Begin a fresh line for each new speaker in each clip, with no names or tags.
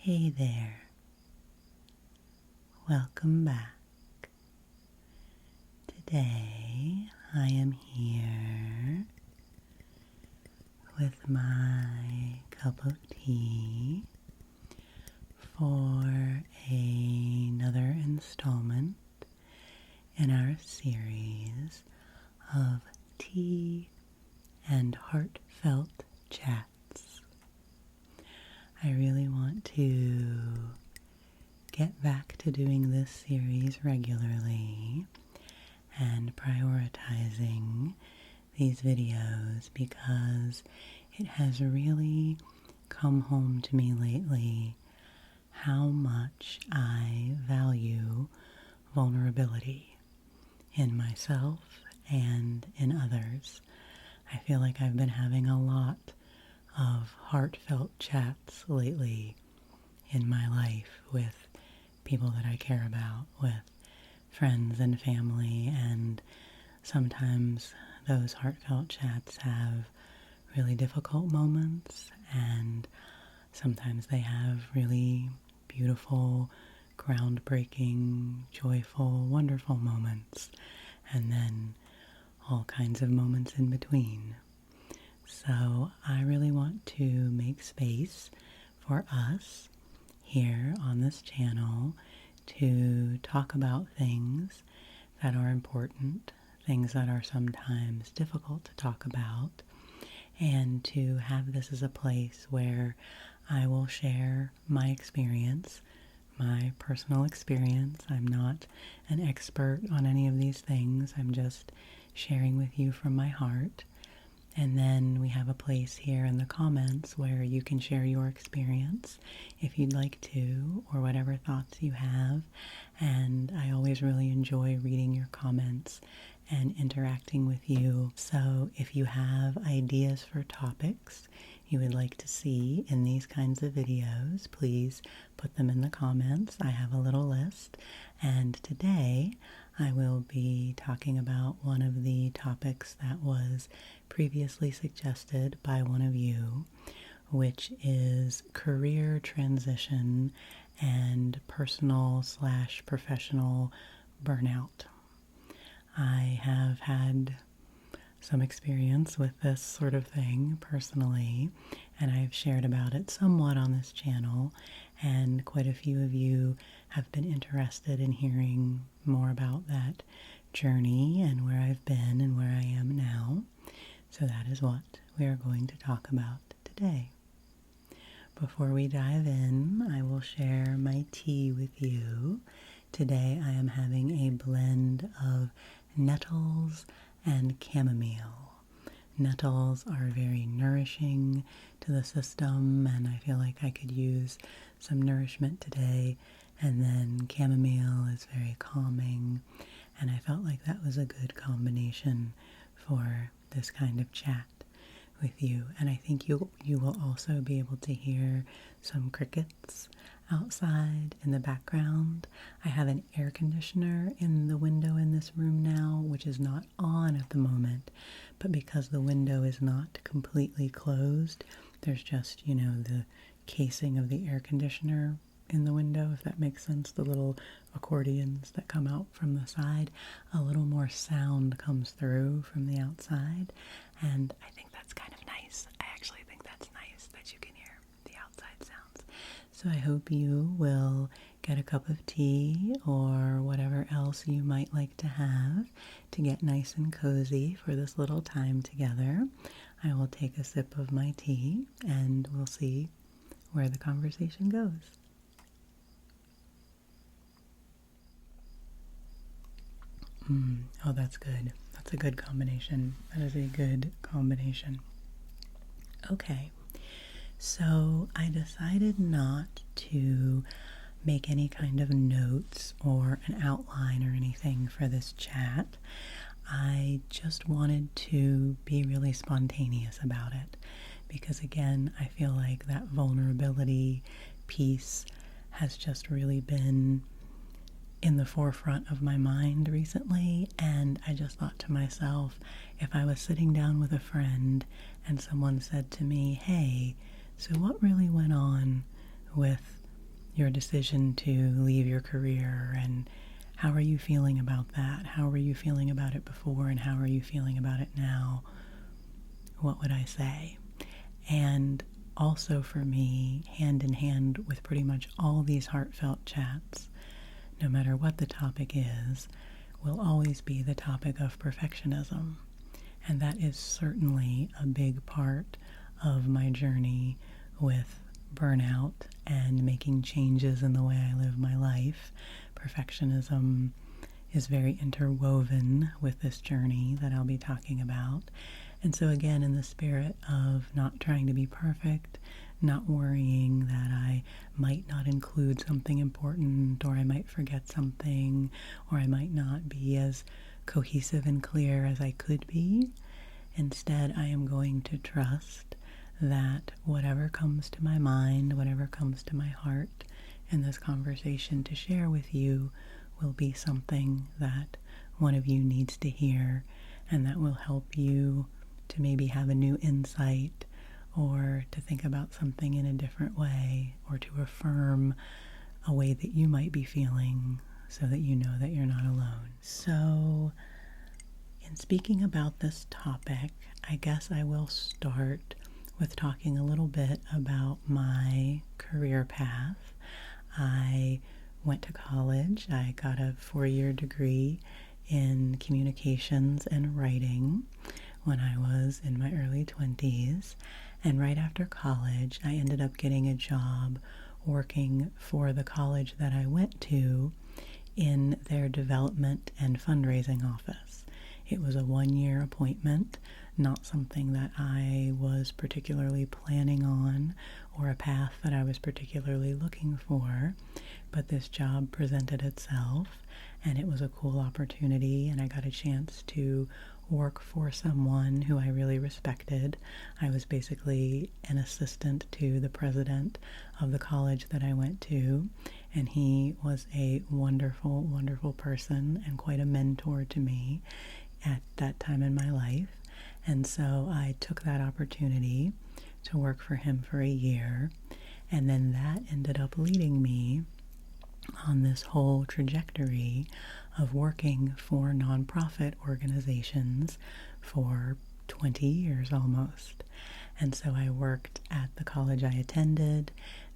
Hey there, welcome back. Today I am here with my cup of tea for another installment in our series of tea and heartfelt chats. I really want to get back to doing this series regularly and prioritizing these videos because it has really come home to me lately how much I value vulnerability in myself and in others. I feel like I've been having a lot of heartfelt chats lately in my life with people that I care about, with friends and family, and sometimes those heartfelt chats have really difficult moments, and sometimes they have really beautiful, groundbreaking, joyful, wonderful moments, and then all kinds of moments in between. So I really want to make space for us here on this channel to talk about things that are important, things that are sometimes difficult to talk about, and to have this as a place where I will share my experience, my personal experience. I'm not an expert on any of these things. I'm just sharing with you from my heart. And then we have a place here in the comments where you can share your experience if you'd like to, or whatever thoughts you have. And I always really enjoy reading your comments and interacting with you. So if you have ideas for topics you would like to see in these kinds of videos, please put them in the comments. I have a little list. And today I will be talking about one of the topics that was previously suggested by one of you, which is career transition and personal/professional burnout. I have had some experience with this sort of thing personally, and I've shared about it somewhat on this channel, and quite a few of you have been interested in hearing more about that journey and where I've been and where I am now. So that is what we are going to talk about today. Before we dive in, I will share my tea with you. Today I am having a blend of nettles and chamomile. Nettles are very nourishing to the system, and I feel like I could use some nourishment today. And then chamomile is very calming, and I felt like that was a good combination for this kind of chat with you. And I think you will also be able to hear some crickets outside in the background. I have an air conditioner in the window in this room now, which is not on at the moment, but because the window is not completely closed, there's just, the casing of the air conditioner in the window, if that makes sense, the little accordions that come out from the side. A little more sound comes through from the outside, and I think that's kind of nice. I actually think that's nice that you can hear the outside sounds. So I hope you will get a cup of tea or whatever else you might like to have to get nice and cozy for this little time together. I will take a sip of my tea and we'll see where the conversation goes. Oh, that's good. That's a good combination. That is a good combination. Okay, so I decided not to make any kind of notes or an outline or anything for this chat. I just wanted to be really spontaneous about it because, again, I feel like that vulnerability piece has just really been in the forefront of my mind recently, and I just thought to myself, if I was sitting down with a friend and someone said to me, hey, so what really went on with your decision to leave your career, and how are you feeling about that? How were you feeling about it before, and how are you feeling about it now? What would I say? And also for me, hand in hand with pretty much all these heartfelt chats, no matter what the topic is, will always be the topic of perfectionism. And that is certainly a big part of my journey with burnout and making changes in the way I live my life. Perfectionism is very interwoven with this journey that I'll be talking about. And so again, in the spirit of not trying to be perfect, not worrying that I might not include something important, or I might forget something, or I might not be as cohesive and clear as I could be. Instead, I am going to trust that whatever comes to my mind, whatever comes to my heart in this conversation to share with you will be something that one of you needs to hear, and that will help you to maybe have a new insight, or to think about something in a different way, or to affirm a way that you might be feeling so that you know that you're not alone. So, in speaking about this topic, I guess I will start with talking a little bit about my career path. I went to college. I got a 4-year degree in communications and writing when I was in my early 20s. And right after college, I ended up getting a job working for the college that I went to in their development and fundraising office. It was a 1-year appointment, not something that I was particularly planning on or a path that I was particularly looking for, but this job presented itself, and it was a cool opportunity, and I got a chance to work for someone who I really respected. I was basically an assistant to the president of the college that I went to, and he was a wonderful, wonderful person and quite a mentor to me at that time in my life. And so I took that opportunity to work for him for a year, and then that ended up leading me on this whole trajectory of working for nonprofit organizations for 20 years almost. And so I worked at the college I attended.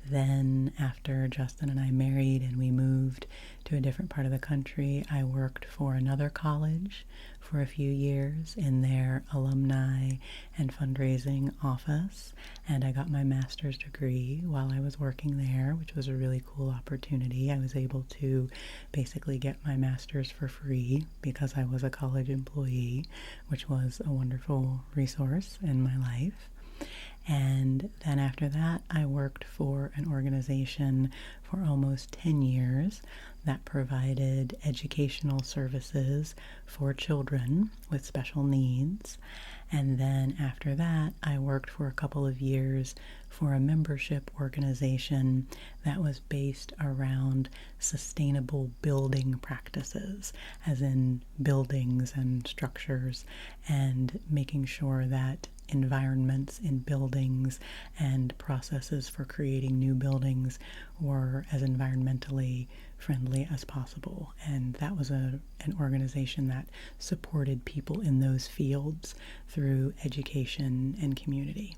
Then after Justin and I married and we moved to a different part of the country, I worked for another college for a few years in their alumni and fundraising office, and I got my master's degree while I was working there, which was a really cool opportunity. I was able to basically get my master's for free because I was a college employee, which was a wonderful resource in my life. And then after that, I worked for an organization for almost 10 years that provided educational services for children with special needs. And then after that, I worked for a couple of years for a membership organization that was based around sustainable building practices, as in buildings and structures, and making sure that environments in buildings and processes for creating new buildings were as environmentally friendly as possible. And that was an organization that supported people in those fields through education and community.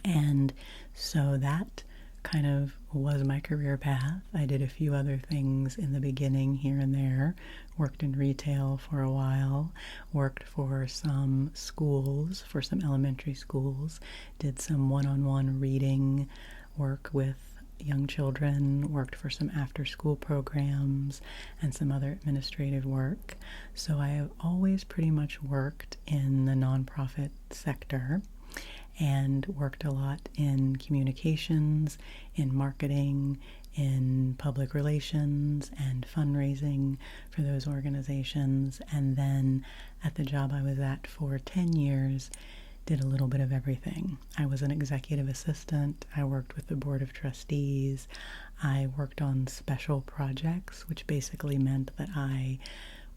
And so that kind of was my career path. I did a few other things in the beginning here and there. Worked in retail for a while, worked for some schools, for some elementary schools, did some one-on-one reading work with young children, worked for some after-school programs, and some other administrative work. So I have always pretty much worked in the nonprofit sector, and worked a lot in communications, in marketing, in public relations, and fundraising for those organizations. And then at the job I was at for 10 years, did a little bit of everything. I was an executive assistant. I worked with the board of trustees. I worked on special projects, which basically meant that I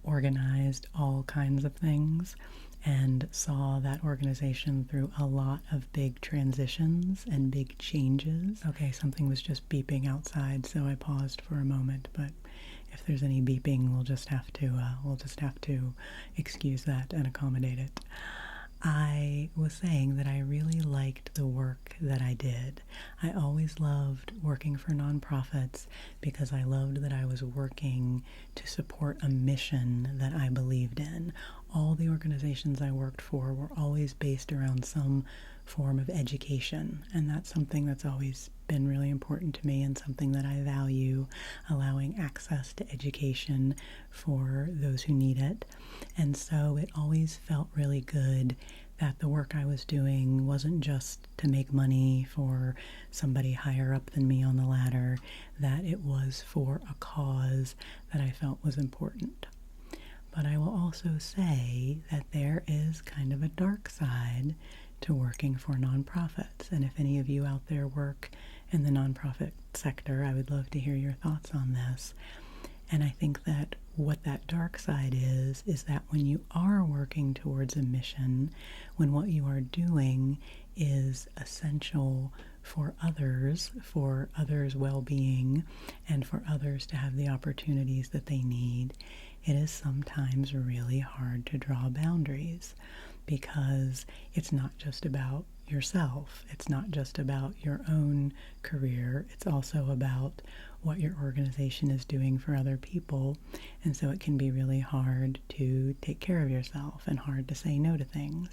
organized all kinds of things. and saw that organization through a lot of big transitions and big changes. Okay, something was just beeping outside, so I paused for a moment, but if there's any beeping, we'll just have to excuse that and accommodate it. I was saying that I really liked the work that I did. I always loved working for nonprofits because I loved that I was working to support a mission that I believed in. All the organizations I worked for were always based around some form of education, and that's something that's always been really important to me and something that I value, allowing access to education for those who need it. And so it always felt really good that the work I was doing wasn't just to make money for somebody higher up than me on the ladder, that it was for a cause that I felt was important. But I will also say that there is kind of a dark side to working for nonprofits. And if any of you out there work in the nonprofit sector, I would love to hear your thoughts on this. And I think that what that dark side is that when you are working towards a mission, when what you are doing is essential for others' well-being, and for others to have the opportunities that they need, it is sometimes really hard to draw boundaries, because it's not just about yourself. It's not just about your own career. It's also about what your organization is doing for other people. And so it can be really hard to take care of yourself and hard to say no to things.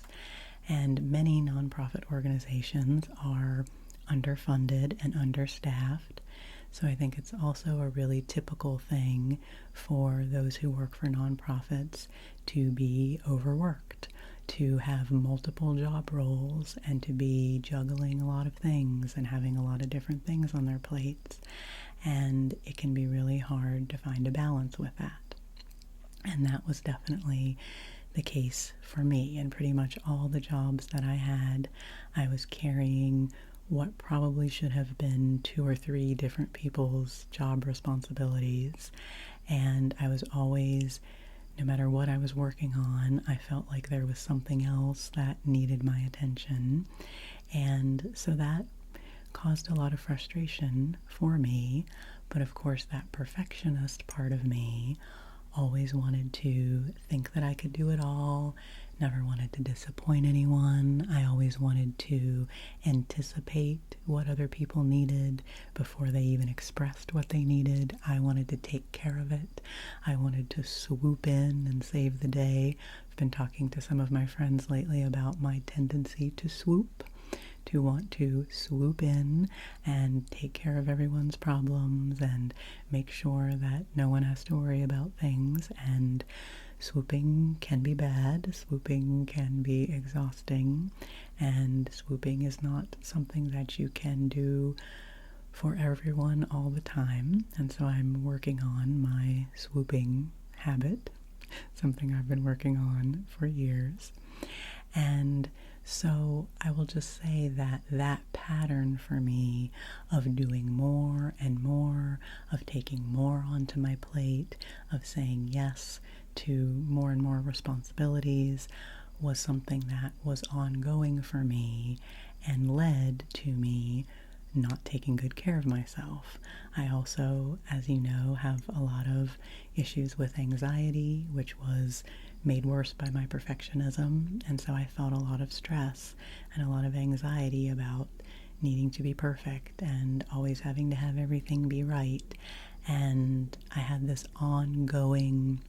And many nonprofit organizations are underfunded and understaffed. So I think it's also a really typical thing for those who work for nonprofits to be overworked, to have multiple job roles, and to be juggling a lot of things and having a lot of different things on their plates. And it can be really hard to find a balance with that. And that was definitely the case for me. And pretty much all the jobs that I had, I was carrying what probably should have been 2 or 3 different people's job responsibilities. And I was always, no matter what I was working on, I felt like there was something else that needed my attention. And so that caused a lot of frustration for me. But of course, that perfectionist part of me always wanted to think that I could do it all, never wanted to disappoint anyone. I always wanted to anticipate what other people needed before they even expressed what they needed. I wanted to take care of it. I wanted to swoop in and save the day. I've been talking to some of my friends lately about my tendency to swoop, to want to swoop in and take care of everyone's problems and make sure that no one has to worry about things. And swooping can be bad, swooping can be exhausting, and swooping is not something that you can do for everyone all the time. And so I'm working on my swooping habit, something I've been working on for years. And so I will just say that that pattern for me of doing more and more, of taking more onto my plate, of saying yes to more and more responsibilities, was something that was ongoing for me and led to me not taking good care of myself. I also, as you know, have a lot of issues with anxiety, which was made worse by my perfectionism, and so I felt a lot of stress and a lot of anxiety about needing to be perfect and always having to have everything be right. And I had this ongoing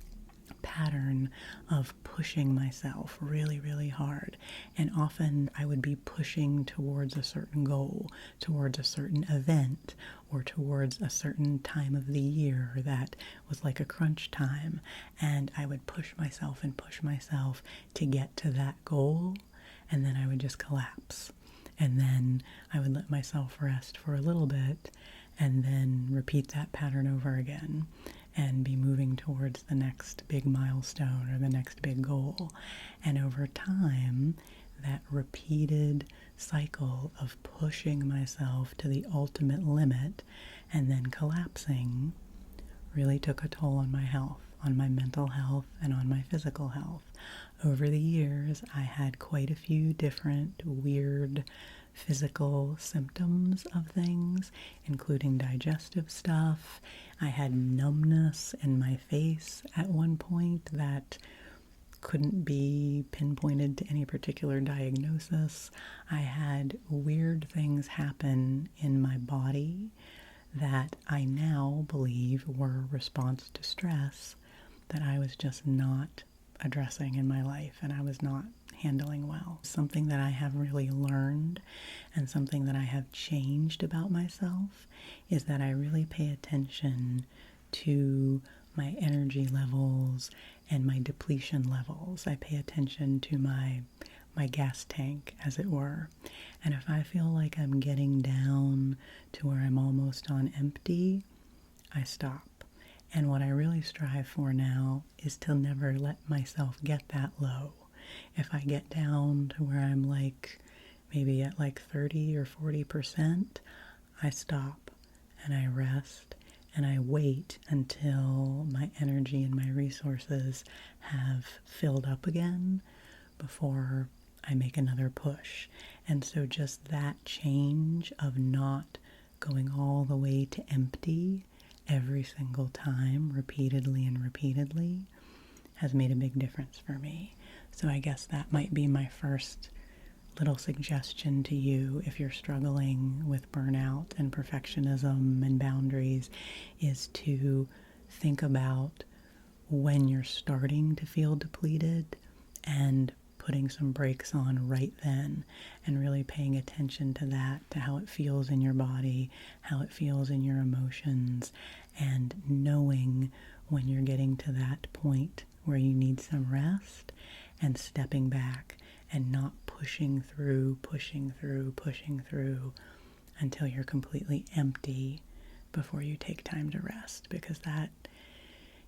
pattern of pushing myself really, really hard. And often I would be pushing towards a certain goal, towards a certain event, or towards a certain time of the year that was like a crunch time. And I would push myself and push myself to get to that goal, and then I would just collapse. And then I would let myself rest for a little bit, and then repeat that pattern over again, and be moving towards the next big milestone or the next big goal. And over time, that repeated cycle of pushing myself to the ultimate limit and then collapsing really took a toll on my health, on my mental health, and on my physical health. Over the years, I had quite a few different weird physical symptoms of things, including digestive stuff. I had numbness in my face at one point that couldn't be pinpointed to any particular diagnosis. I had weird things happen in my body that I now believe were a response to stress that I was just not addressing in my life and I was not handling well. Something that I have really learned and something that I have changed about myself is that I really pay attention to my energy levels and my depletion levels. I pay attention to my gas tank, as it were. And if I feel like I'm getting down to where I'm almost on empty, I stop. And what I really strive for now is to never let myself get that low. If I get down to where I'm like maybe at like 30 or 40%, I stop and I rest and I wait until my energy and my resources have filled up again before I make another push. And so just that change of not going all the way to empty every single time, repeatedly and repeatedly, has made a big difference for me. So I guess that might be my first little suggestion to you if you're struggling with burnout and perfectionism and boundaries, is to think about when you're starting to feel depleted and putting some brakes on right then and really paying attention to that, to how it feels in your body, how it feels in your emotions, and knowing when you're getting to that point where you need some rest and stepping back and not pushing through until you're completely empty before you take time to rest, because that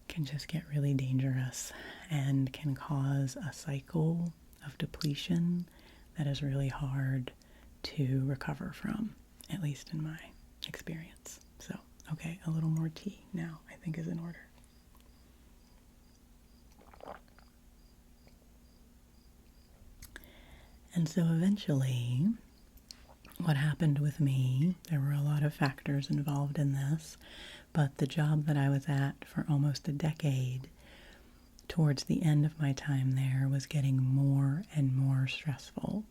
can just get really dangerous and can cause a cycle of depletion that is really hard to recover from, at least in my experience. So, okay, a little more tea now, I think, is in order. And so eventually, what happened with me, there were a lot of factors involved in this, but the job that I was at for almost a decade, towards the end of my time there, was getting more and more stressful.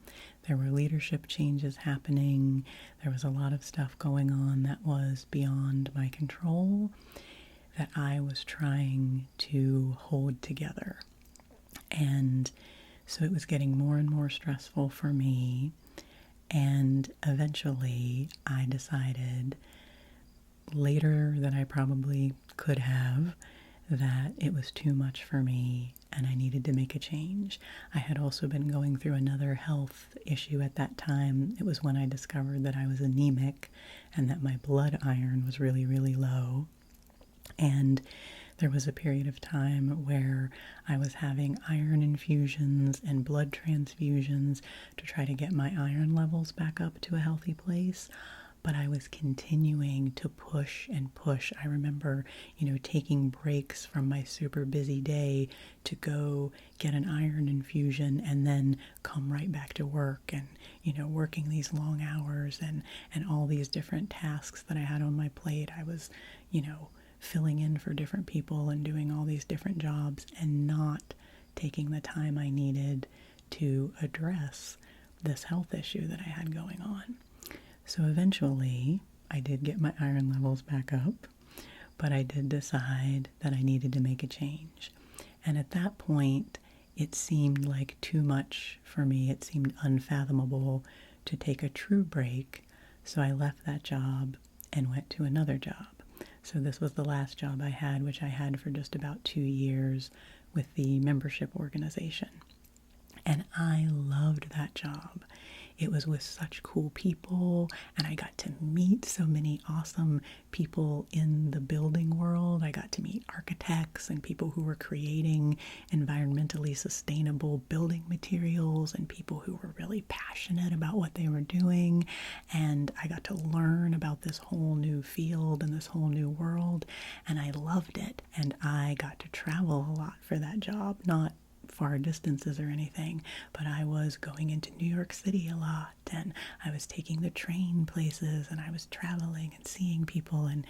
There were leadership changes happening. There was a lot of stuff going on that was beyond my control that I was trying to hold together. And so it was getting more and more stressful for me. And eventually I decided, later than I probably could have, that it was too much for me and I needed to make a change. I had also been going through another health issue at that time. It was when I discovered that I was anemic and that my blood iron was really, really low. And there was a period of time where I was having iron infusions and blood transfusions to try to get my iron levels back up to a healthy place. But I was continuing to push and push. I remember, taking breaks from my super busy day to go get an iron infusion and then come right back to work and, working these long hours and all these different tasks that I had on my plate. I was, filling in for different people and doing all these different jobs and not taking the time I needed to address this health issue that I had going on. So eventually, I did get my iron levels back up, but I did decide that I needed to make a change. And at that point, it seemed like too much for me. It seemed unfathomable to take a true break. So I left that job and went to another job. So this was the last job I had, which I had for just about 2 years with the membership organization. And I loved that job. it was with such cool people, and I got to meet so many awesome people in the building world. I got to meet architects and people who were creating environmentally sustainable building materials and people who were really passionate about what they were doing. And I got to learn about this whole new field and this whole new world, and I loved it. And I got to travel a lot for that job, not far distances or anything, but I was going into New York City a lot, and I was taking the train places, and I was traveling and seeing people, and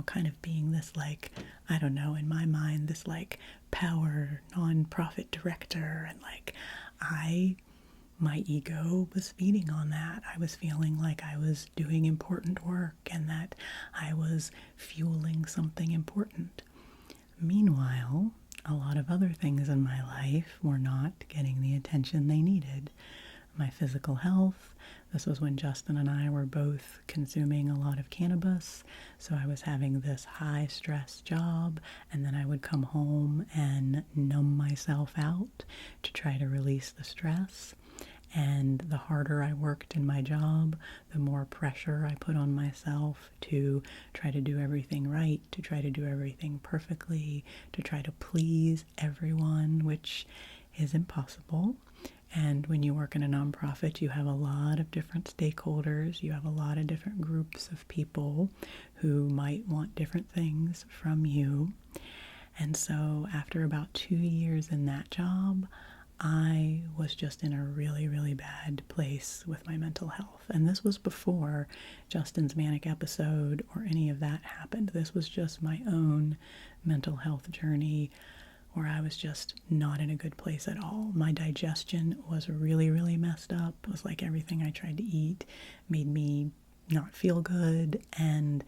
kind of being this, like, I don't know, in my mind, this like power nonprofit director, and like my ego was feeding on that. I was feeling like I was doing important work and that I was fueling something important. Meanwhile, a lot of other things in my life were not getting the attention they needed. My physical health, this was when Justin and I were both consuming a lot of cannabis, so I was having this high stress job, and then I would come home and numb myself out to try to release the stress. And the harder I worked in my job, the more pressure I put on myself to try to do everything right, to try to do everything perfectly, to try to please everyone, which is impossible. And when you work in a nonprofit, you have a lot of different stakeholders. You have a lot of different groups of people who might want different things from you. And so after about 2 years in that job, I was just in a really, really bad place with my mental health. And this was before Justin's manic episode or any of that happened. This was just my own mental health journey where I was just not in a good place at all. My digestion was really, really messed up. It was like everything I tried to eat made me not feel good. And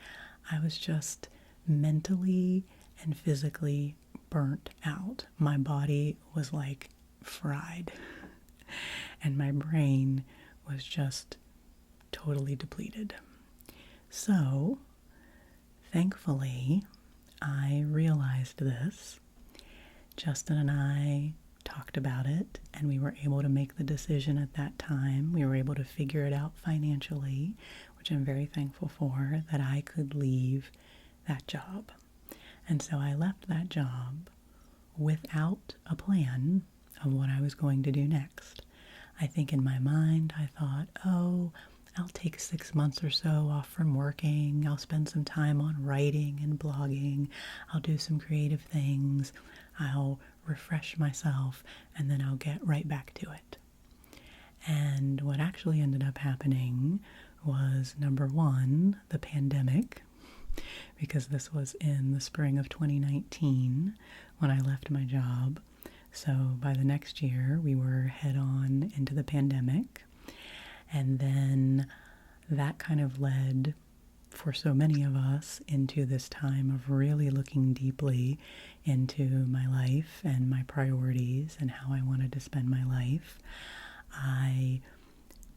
I was just mentally and physically burnt out. My body was like fried, and my brain was just totally depleted. So, thankfully, I realized this. Justin and I talked about it, and we were able to make the decision at that time. We were able to figure it out financially, which I'm very thankful for, that I could leave that job. And so I left that job without a plan of what I was going to do next. I think in my mind, I thought, I'll take 6 months or so off from working. I'll spend some time on writing and blogging. I'll do some creative things. I'll refresh myself, and then I'll get right back to it. And what actually ended up happening was, number one, the pandemic, because this was in the spring of 2019 when I left my job. So by the next year, we were head on into the pandemic. And then that kind of led, for so many of us, into this time of really looking deeply into my life and my priorities and how I wanted to spend my life. I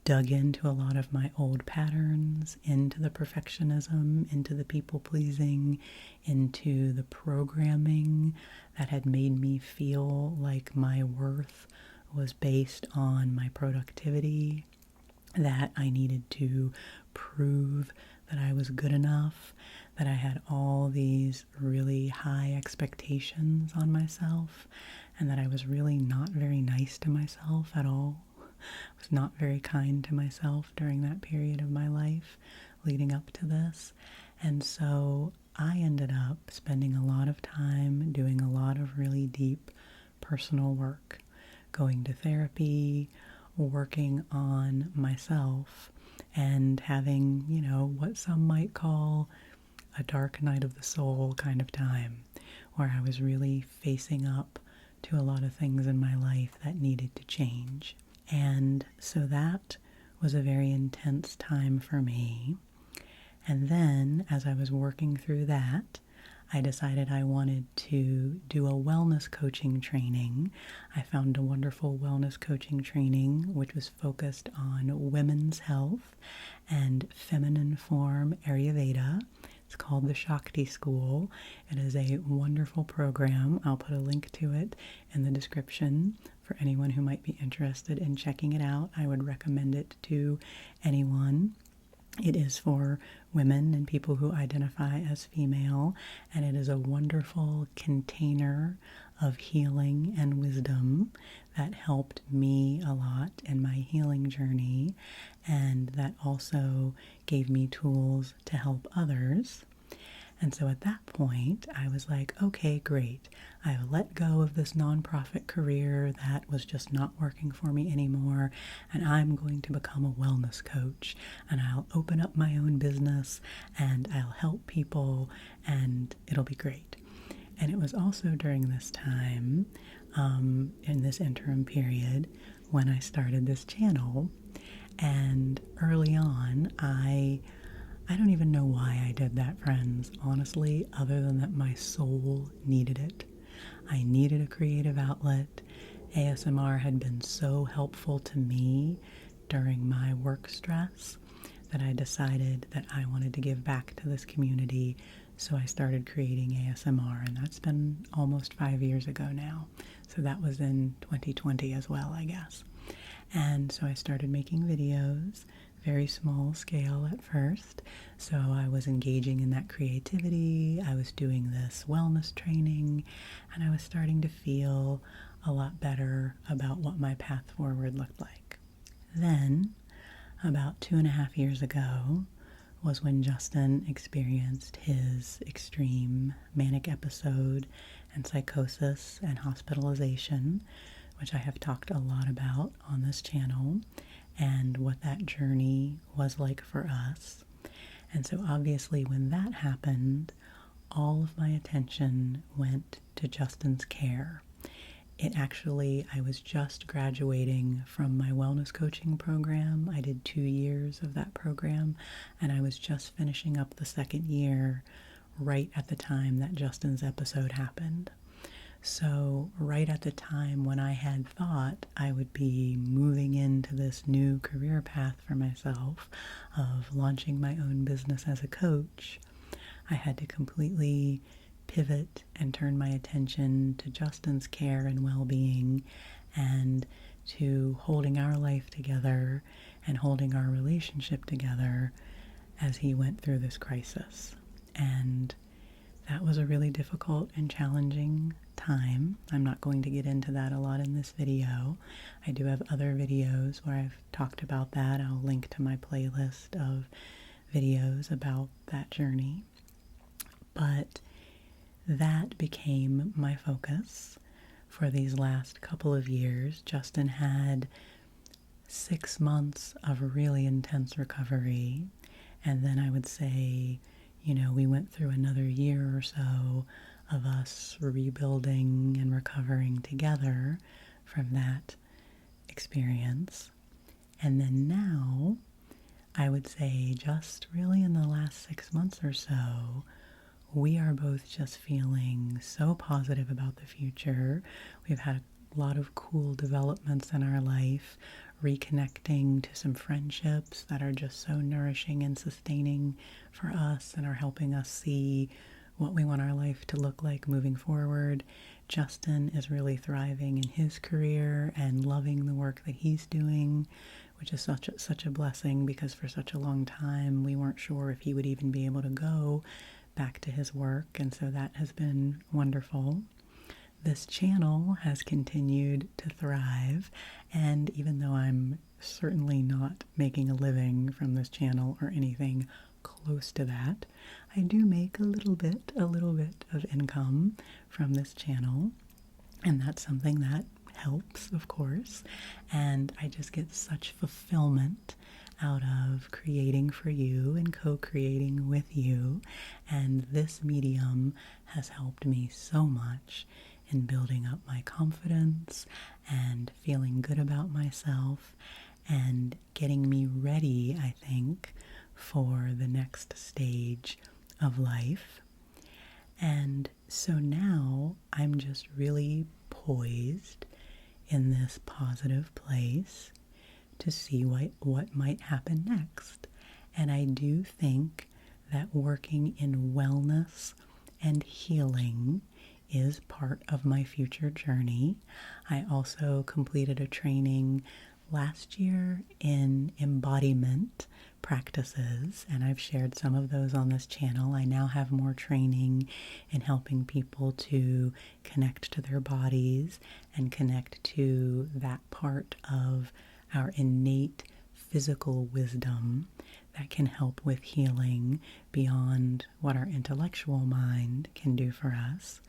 dug into a lot of my old patterns, into the perfectionism, into the people-pleasing, into the programming that had made me feel like my worth was based on my productivity, that I needed to prove that I was good enough, that I had all these really high expectations on myself, and that I was really not very nice to myself at all. I was not very kind to myself during that period of my life leading up to this. And so I ended up spending a lot of time doing a lot of really deep personal work, going to therapy, working on myself, and having, what some might call a dark night of the soul kind of time, where I was really facing up to a lot of things in my life that needed to change. And so that was a very intense time for me. And then, as I was working through that, I decided I wanted to do a wellness coaching training. I found a wonderful wellness coaching training which was focused on women's health and feminine form Ayurveda. It's called the Shakti School. It is a wonderful program. I'll put a link to it in the description for anyone who might be interested in checking it out. I would recommend it to anyone. It is for women and people who identify as female, and it is a wonderful container of healing and wisdom that helped me a lot in my healing journey, and that also gave me tools to help others. And so at that point, I was like, okay, great. I've let go of this nonprofit career that was just not working for me anymore, and I'm going to become a wellness coach, and I'll open up my own business, and I'll help people, and it'll be great. And it was also during this time, in this interim period, when I started this channel. And early on, I don't even know why I did that, friends, honestly, other than that my soul needed it. I needed a creative outlet. ASMR had been so helpful to me during my work stress that I decided that I wanted to give back to this community, so I started creating ASMR, and that's been almost 5 years ago now. So that was in 2020 as well, I guess. And so I started making videos, very small scale at first. So I was engaging in that creativity, I was doing this wellness training, and I was starting to feel a lot better about what my path forward looked like. Then, about 2.5 years ago, was when Justin experienced his extreme manic episode and psychosis and hospitalization, which I have talked a lot about on this channel, and what that journey was like for us. And so obviously when that happened, all of my attention went to Justin's care. I was just graduating from my wellness coaching program. I did 2 years of that program, and I was just finishing up the second year right at the time that Justin's episode happened. So right at the time when I had thought I would be moving into this new career path for myself of launching my own business as a coach, I had to completely pivot and turn my attention to Justin's care and well-being, and to holding our life together and holding our relationship together as he went through this crisis. And that was a really difficult and challenging time. I'm not going to get into that a lot in this video. I do have other videos where I've talked about that. I'll link to my playlist of videos about that journey. But that became my focus for these last couple of years. Justin had 6 months of really intense recovery, and then I would say, we went through another year or so of us rebuilding and recovering together from that experience. And then now, I would say just really in the last 6 months or so, we are both just feeling so positive about the future. We've had a lot of cool developments in our life, reconnecting to some friendships that are just so nourishing and sustaining for us and are helping us see what we want our life to look like moving forward. Justin is really thriving in his career and loving the work that he's doing, which is such a blessing, because for such a long time we weren't sure if he would even be able to go back to his work, and so that has been wonderful. This channel has continued to thrive, and even though I'm certainly not making a living from this channel or anything close to that, I do make a little bit of income from this channel, and that's something that helps, of course, and I just get such fulfillment out of creating for you and co-creating with you, and this medium has helped me so much in building up my confidence and feeling good about myself and getting me ready, I think, for the next stage of life. And so now I'm just really poised in this positive place to see what might happen next. And I do think that working in wellness and healing is part of my future journey. I also completed a training last year in embodiment practices, and I've shared some of those on this channel. I now have more training in helping people to connect to their bodies and connect to that part of our innate physical wisdom that can help with healing beyond what our intellectual mind can do for us.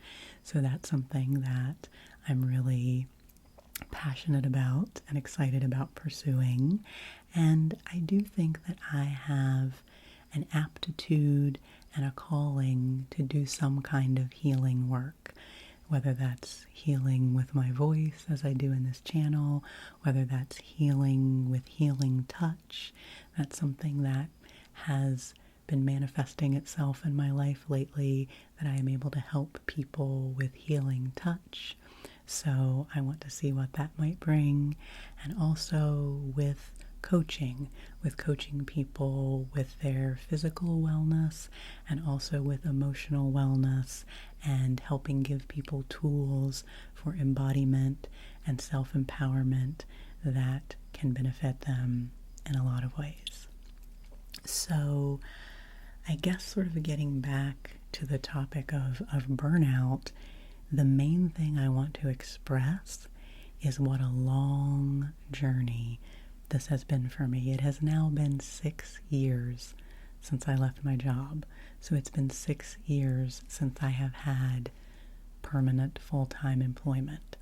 So that's something that I'm really passionate about and excited about pursuing. And I do think that I have an aptitude and a calling to do some kind of healing work, whether that's healing with my voice as I do in this channel, whether that's healing with healing touch. That's something that has been manifesting itself in my life lately, that I am able to help people with healing touch. So I want to see what that might bring. And also with coaching people with their physical wellness and also with emotional wellness, and helping give people tools for embodiment and self-empowerment that can benefit them in a lot of ways. So I guess sort of getting back to the topic of burnout, the main thing I want to express is what a long journey this has been for me. It has now been 6 years since I left my job. So it's been 6 years since I have had permanent full-time employment.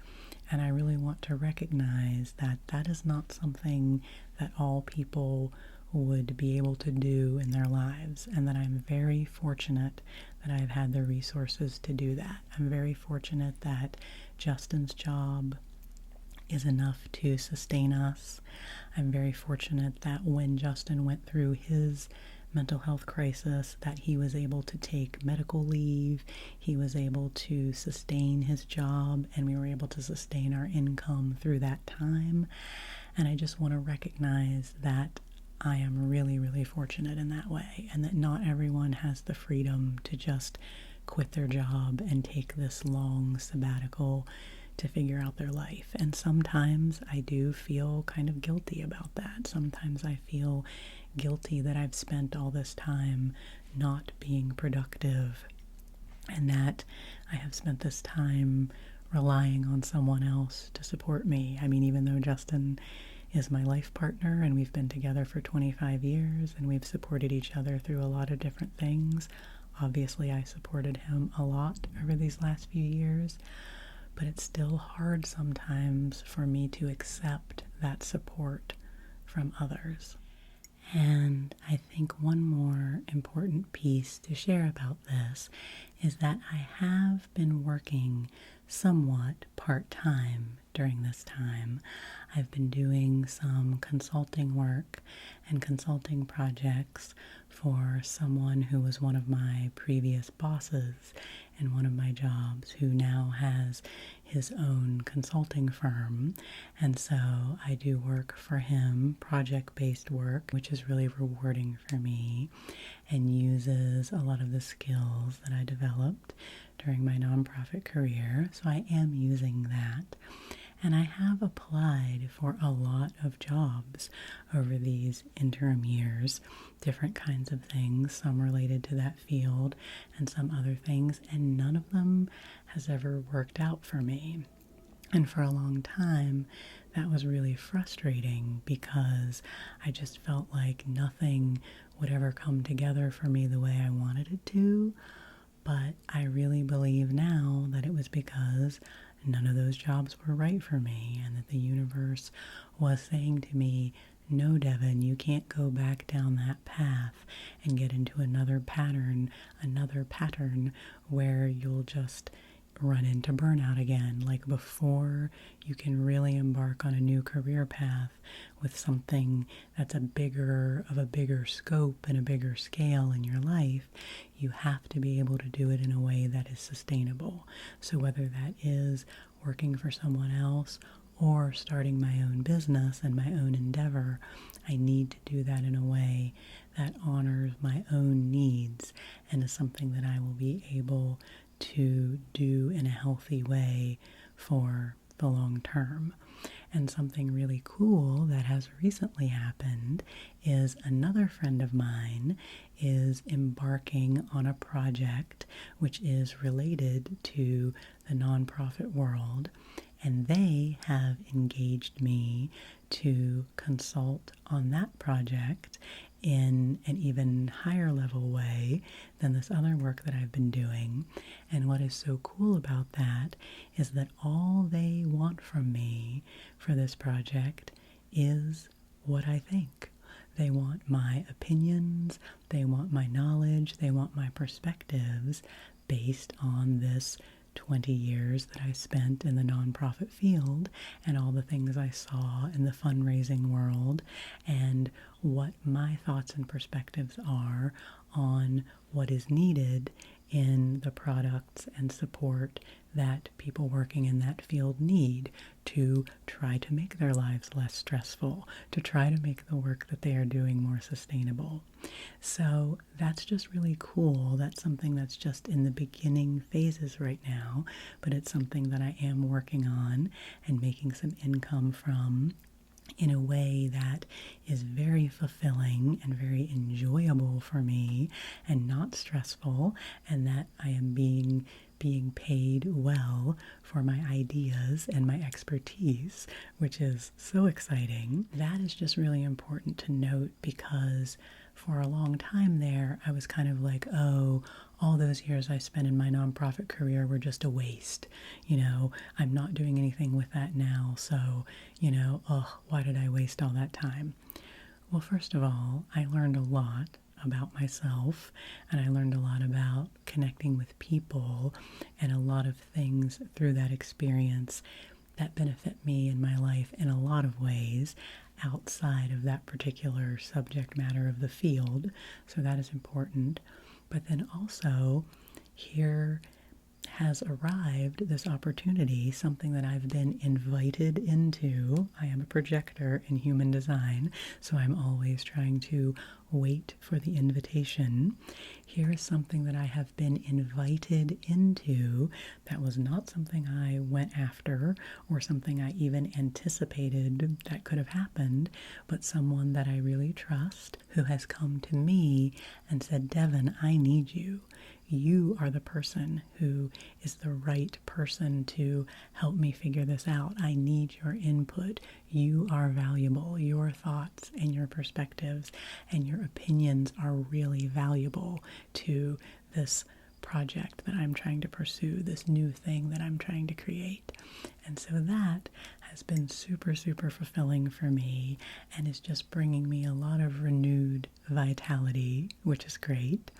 And I really want to recognize that that is not something that all people would be able to do in their lives, and that I'm very fortunate that I've had the resources to do that. I'm very fortunate that Justin's job is enough to sustain us. I'm very fortunate that when Justin went through his mental health crisis, that he was able to take medical leave, he was able to sustain his job, and we were able to sustain our income through that time. And I just want to recognize that I am really, really fortunate in that way, and that not everyone has the freedom to just quit their job and take this long sabbatical to figure out their life. And sometimes I do feel kind of guilty about that. Sometimes I feel guilty that I've spent all this time not being productive, and that I have spent this time relying on someone else to support me. I mean, even though Justin is my life partner and we've been together for 25 years and we've supported each other through a lot of different things, obviously I supported him a lot over these last few years, but it's still hard sometimes for me to accept that support from others. And I think one more important piece to share about this is that I have been working somewhat part-time during this time. I've been doing some consulting work and consulting projects for someone who was one of my previous bosses in one of my jobs, who now has his own consulting firm. And so I do work for him, project-based work, which is really rewarding for me and uses a lot of the skills that I developed during my nonprofit career. So I am using that. And I have applied for a lot of jobs over these interim years, different kinds of things, some related to that field and some other things, and none of them has ever worked out for me. And for a long time, that was really frustrating because I just felt like nothing would ever come together for me the way I wanted it to. But I really believe now that it was because none of those jobs were right for me, and that the universe was saying to me, no, Devan, you can't go back down that path and get into another pattern where you'll just run into burnout again. Like, before you can really embark on a new career path with something that's of a bigger scope and a bigger scale in your life, you have to be able to do it in a way that is sustainable. So whether that is working for someone else or starting my own business and my own endeavor, I need to do that in a way that honors my own needs and is something that I will be able to do in a healthy way for the long term. And something really cool that has recently happened is another friend of mine is embarking on a project which is related to the nonprofit world, and they have engaged me to consult on that project in an even higher level way than this other work that I've been doing. And what is so cool about that is that all they want from me for this project is what I think. They want my opinions, they want my knowledge, they want my perspectives based on this 20 years that I spent in the nonprofit field and all the things I saw in the fundraising world and what my thoughts and perspectives are on what is needed in the products and support that people working in that field need to try to make their lives less stressful, to try to make the work that they are doing more sustainable. So that's just really cool. That's something that's just in the beginning phases right now, but it's something that I am working on and making some income from in a way that is very fulfilling and very enjoyable for me and not stressful, and that I am being paid well for my ideas and my expertise, which is so exciting. That is just really important to note because for a long time there, I was kind of like, oh, all those years I spent in my nonprofit career were just a waste. I'm not doing anything with that now, so, why did I waste all that time? Well, first of all, I learned a lot about myself, and I learned a lot about connecting with people and a lot of things through that experience that benefit me in my life in a lot of ways outside of that particular subject matter of the field. So that is important. But then also, here has arrived this opportunity, something that I've been invited into. I am a projector in human design, so I'm always trying to wait for the invitation. Here is something that I have been invited into that was not something I went after or something I even anticipated that could have happened, but someone that I really trust who has come to me and said, Devan, I need you. You are the person who is the right person to help me figure this out. I need your input. You are valuable. Your thoughts and your perspectives and your opinions are really valuable to this project that I'm trying to pursue, this new thing that I'm trying to create. And so that has been super, super fulfilling for me and is just bringing me a lot of renewed vitality, which is great.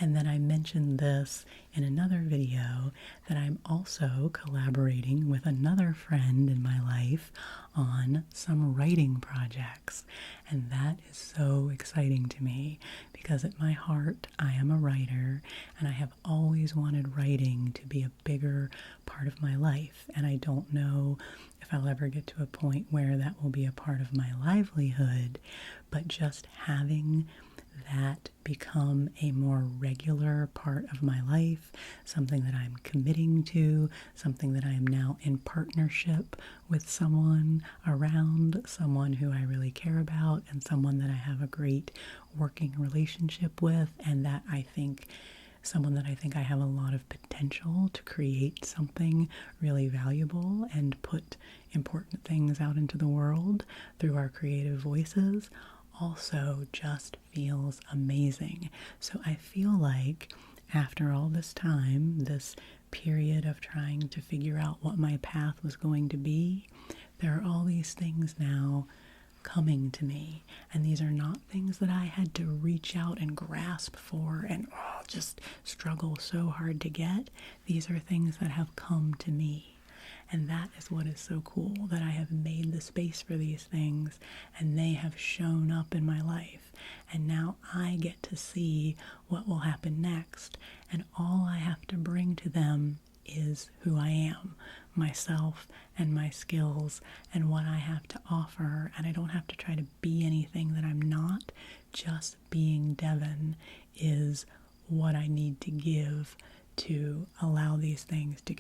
And then I mentioned this in another video that I'm also collaborating with another friend in my life on some writing projects. And that is so exciting to me because at my heart, I am a writer and I have always wanted writing to be a bigger part of my life. And I don't know if I'll ever get to a point where that will be a part of my livelihood, but just having that become a more regular part of my life, something that I'm committing to, something that I am now in partnership with someone around, someone who I really care about, and someone that I have a great working relationship with, and that I think someone that I think I have a lot of potential to create something really valuable and put important things out into the world through our creative voices also just feels amazing. So I feel like after all this time, this period of trying to figure out what my path was going to be, there are all these things now coming to me. And these are not things that I had to reach out and grasp for and just struggle so hard to get. These are things that have come to me. And that is what is so cool, that I have made the space for these things and they have shown up in my life. And now I get to see what will happen next. And all I have to bring to them is who I am, myself and my skills and what I have to offer, and I don't have to try to be anything that I'm not. Just being Devan is what I need to give to allow these things to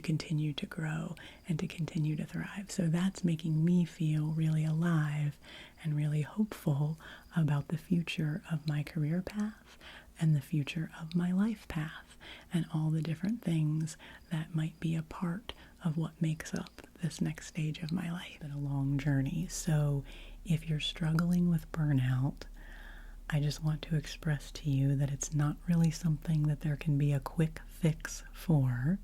continue to grow and to continue to thrive. So that's making me feel really alive and really hopeful about the future of my career path and the future of my life path and all the different things that might be a part of what makes up this next stage of my life. It's been a long journey. So if you're struggling with burnout, I just want to express to you that it's not really something that there can be a quick fix for.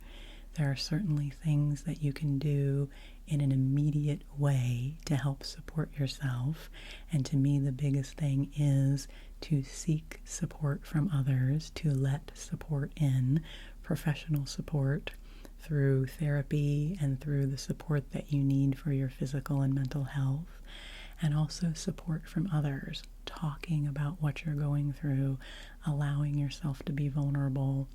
There are certainly things that you can do in an immediate way to help support yourself. And to me, the biggest thing is to seek support from others, to let support in, professional support through therapy and through the support that you need for your physical and mental health, and also support from others, talking about what you're going through, allowing yourself to be vulnerable,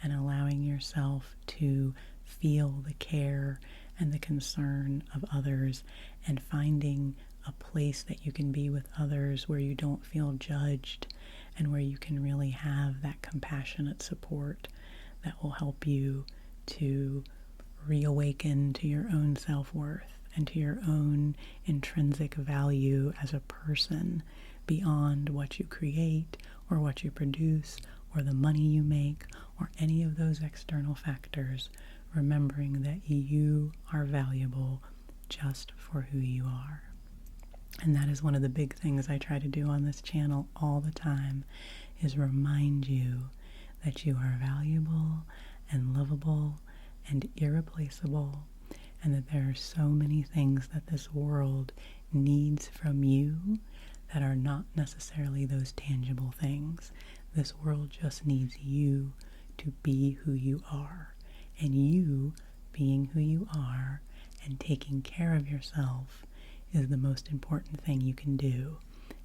and allowing yourself to feel the care and the concern of others, and finding a place that you can be with others where you don't feel judged and where you can really have that compassionate support that will help you to reawaken to your own self-worth and to your own intrinsic value as a person beyond what you create or what you produce or the money you make or any of those external factors, remembering that you are valuable just for who you are. And that is one of the big things I try to do on this channel all the time, is remind you that you are valuable and lovable and irreplaceable, and that there are so many things that this world needs from you that are not necessarily those tangible things. This world just needs you to be who you are, and you being who you are and taking care of yourself is the most important thing you can do.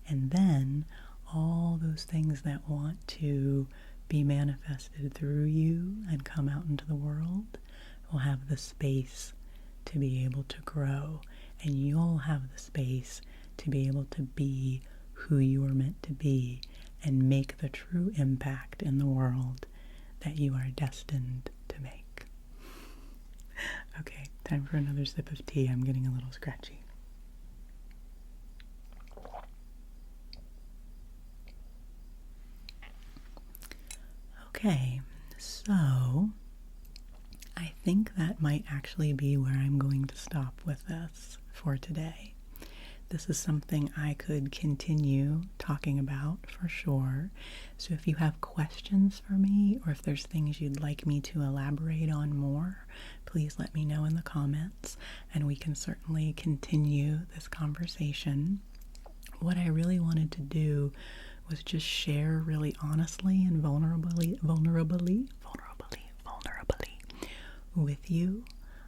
And then all those things that want to be manifested through you and come out into the world will have the space to be able to grow, and you'll have the space to be able to be who you are meant to be and make the true impact in the world that you are destined to make. Okay, time for another sip of tea. I'm getting a little scratchy. Okay, so I think that might actually be where I'm going to stop with this for today. This is something I could continue talking about for sure. So if you have questions for me, or if there's things you'd like me to elaborate on more, please let me know in the comments, and we can certainly continue this conversation. What I really wanted to do was just share really honestly and vulnerably with you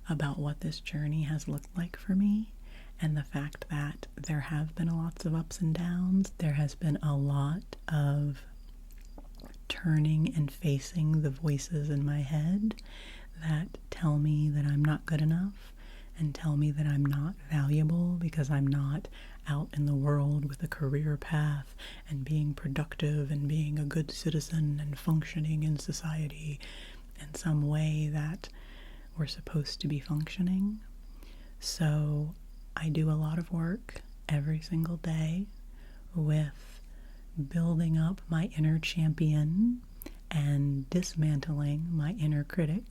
about what this journey has looked like for me, and the fact that there have been lots of ups and downs. There has been a lot of turning and facing the voices in my head that tell me that I'm not good enough and tell me that I'm not valuable because I'm not out in the world with a career path and being productive and being a good citizen and functioning in society in some way that we're supposed to be functioning. So I do a lot of work every single day with building up my inner champion and dismantling my inner critic.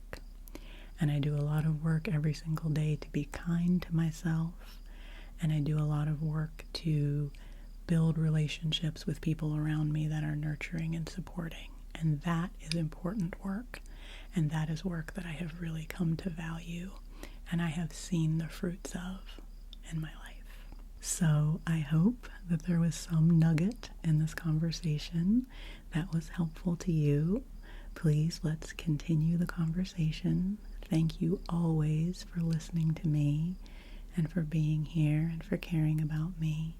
And I do a lot of work every single day to be kind to myself. And I do a lot of work to build relationships with people around me that are nurturing and supporting. And that is important work. And that is work that I have really come to value and I have seen the fruits of in my life. So I hope that there was some nugget in this conversation that was helpful to you. Please, let's continue the conversation. Thank you always for listening to me and for being here and for caring about me.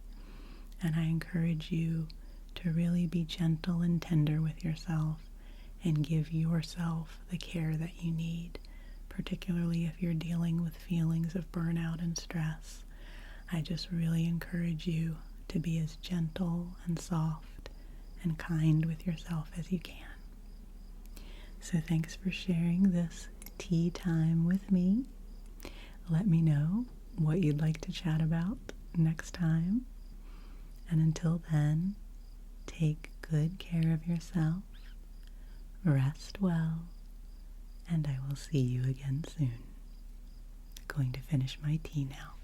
And I encourage you to really be gentle and tender with yourself and give yourself the care that you need, particularly if you're dealing with feelings of burnout and stress. I just really encourage you to be as gentle and soft and kind with yourself as you can. So thanks for sharing this tea time with me. Let me know what you'd like to chat about next time. And until then, take good care of yourself, rest well, and I will see you again soon. Going to finish my tea now.